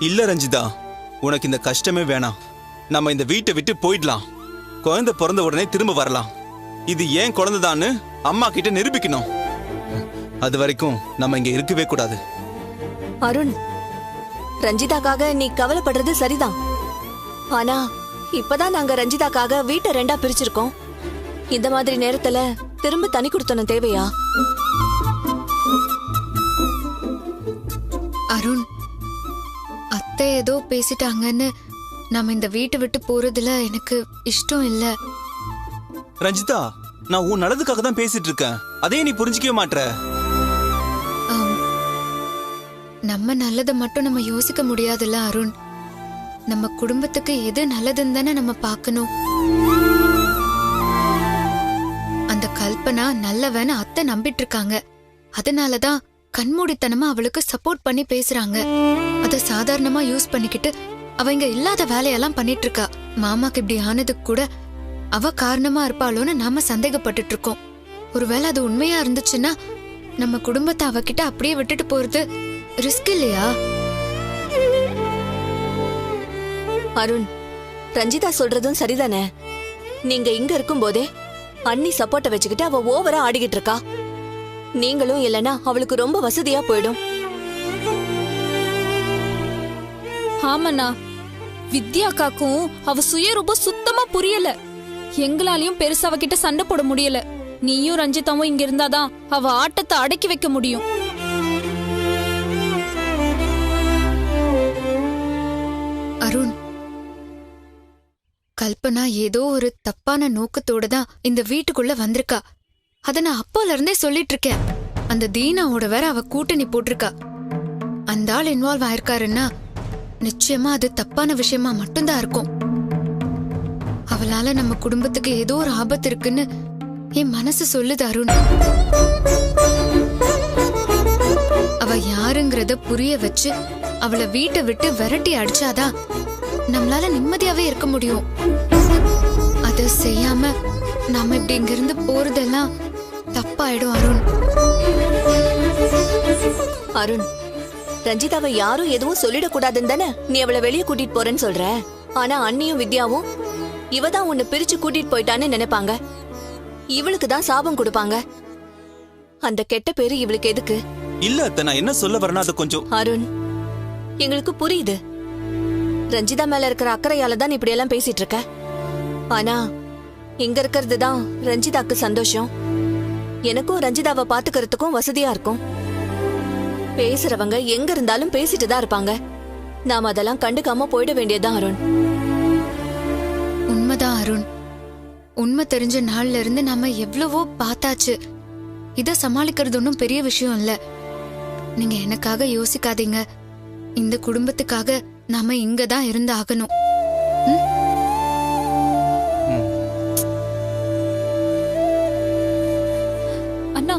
இல்ல ரஞ்சிதா, உனக்கு இந்த கஷ்டமே வேணாம். நம்ம இந்த வீட்டை விட்டு போயிடலாம். குழந்தை பிறந்த உடனே திரும்ப வரலாம். இது ஏன் குழந்தைதான்னு அம்மா கிட்ட நிரூபிக்கணும். அது வரைக்கும் நம்ம இங்க இருக்கவே கூடாது. அருண், ரஞ்சிதாக்காக நீ கவலைப்படுறது சரிதான். ஆனா இப்பதான் நாங்க ரஞ்சிதாக்காக வீட்டை 2ஆ பிரிச்சிருக்கோம். இந்த மாதிரி நேரத்துல திரும்ப தனி கொடுத்தனும் தேவையா? அருண், அத்தை ஏதோ பேசிட்டாங்கன்னு நம்ம இந்த வீட்டை விட்டு போறதுல எனக்கு இஷ்டம் இல்ல. ரஞ்சிதா, நான் உன் நல்லதுக்காக தான் பேசிட்டு இருக்கேன். அதே நீ புரிஞ்சிக்கவே மாட்ற. நம்ம நல்லதை மட்டும் நம்ம யோசிக்க முடியாதுல்ல அருண். நம்ம குடும்பத்துக்கு எது நல்லதுன்னு தானே நம்ம பார்க்கணும். அந்த கல்பனா நல்லவன்னு அத்தை நம்பிட்டு இருக்காங்க. அதனாலதான் கண்மூடித்தனமா அவளுக்கு சப்போர்ட் பண்ணி பேசுறாங்க. அத சாதாரணமா யூஸ் பண்ணிக்கிட்டு அவங்க இல்லாத வேலையெல்லாம் பண்ணிட்டு இருக்கா. மாமாக்கு இப்படி ஆனதுக்கு கூட அவ காரணமா இருப்பாளோன்னு நாம சந்தேகப்பட்டுட்டு இருக்கோம். ஒருவேளை அது உண்மையா இருந்துச்சுன்னா நம்ம குடும்பத்தை அவகிட்ட அப்படியே விட்டுட்டு போறது ரிஸ்க் இல்லையா? அருண், ரஞ்சிதா சொல்றதும் சரிதானே. நீங்க இங்க இருக்கும் போதே அண்ணி சப்போர்ட்ட வச்சுக்கிட்டு அவ ஓவரா ஆடிக்கிட்டு இருக்கா. நீங்களும் இல்லனா அவளுக்கு ரொம்ப வசதியா போயிடும். ஆமண்ணா, வித்யாக்காக்கும் அவ சுயரூபம் சுத்தமா புரியல. எங்களாலையும் பெருசா அவகிட்ட சண்டை போட முடியல. நீயும் ரஞ்சிதாவும் இங்க இருந்தாதான் அவ ஆட்டத்தை அடக்கி வைக்க முடியும். அருண், கல்பனா ஏதோ ஒரு தப்பான நோக்கத்தோட தான் இந்த வீட்டுக்குள்ள வந்திருக்கா. அத நான் அப்போல இருந்தே சொல்லிட்டு இருக்கேன். அந்த தீனாவோட வேற அவ கூட்டணி போட்டிருக்கா. அந்த ஆள் இன்வால்வ் ஆயிருக்காருன்னா நிச்சயமா அது தப்பான விஷயமா மட்டும்தான் இருக்கும். அவளால நம்ம குடும்பத்துக்கு ஏதோ ஒரு ஆபத்து இருக்குன்னு என் மனசு சொல்லுது அருண். அவ யாருங்கிறத புரிய வச்சு அவளை வீட்டை விட்டு விரட்டி அடிச்சாதான் நம்மளால நிம்மதியாவே இருக்க முடியும். அத செய்யாம நாம இப்படி இங்க இருந்து போறதெல்லாம் தப்பாயிடும் அருண். அருண், ரஞ்சிதாவை யாரும் எதுவும் சொல்லிடக்கூடாதுன்னு தானே நீ அவளை வெளியே கூட்டிட்டு போறேன்னு சொல்ற. ஆனா அண்ணியும் வித்யாவும் இவதான் உன்னை பிரிச்சு கூட்டிட்டு போயிட்டான்னு நினைப்பாங்க. இவளுக்கு தான் சாபம் கொடுப்பாங்க. அந்த கெட்ட பேரு இவளுக்கு எதுக்கு? இல்ல அத்தை, நான் என்ன சொல்ல வரேன்னா அது கொஞ்சம். அருண், எங்களுக்கு புரியுது. ரஞ்சிதா மேல இருக்கிற அக்கறையால தான் இப்படி எல்லாம் பேசிட்டு இருக்க. ஆனா இங்க இருக்கிறது தான் ரஞ்சிதாக்கு சந்தோஷம். எனக்கும் ரஞ்சிதாவை பாத்துக்கிறதுக்கும் வசதியா இருக்கும். பேசுறவங்க எங்க இருந்தாலும் பேசிட்டு தான் இருப்பாங்க. நாம அதெல்லாம் கண்டுக்காம போயிட வேண்டியதுதான் அருண். உண்மைதான் அருண். உண்மை தெரிஞ்ச நாள்ல இருந்து நாம எவ்வளவோ பார்த்தாச்சு. இத சமாளிக்கிறது ஒன்றும் பெரிய விஷயம் இல்ல. நீங்க எனக்காக யோசிக்காதீங்க. இந்த குடும்பத்துக்காக நாம இங்கதான் இருந்து ஆகணும். அண்ணா,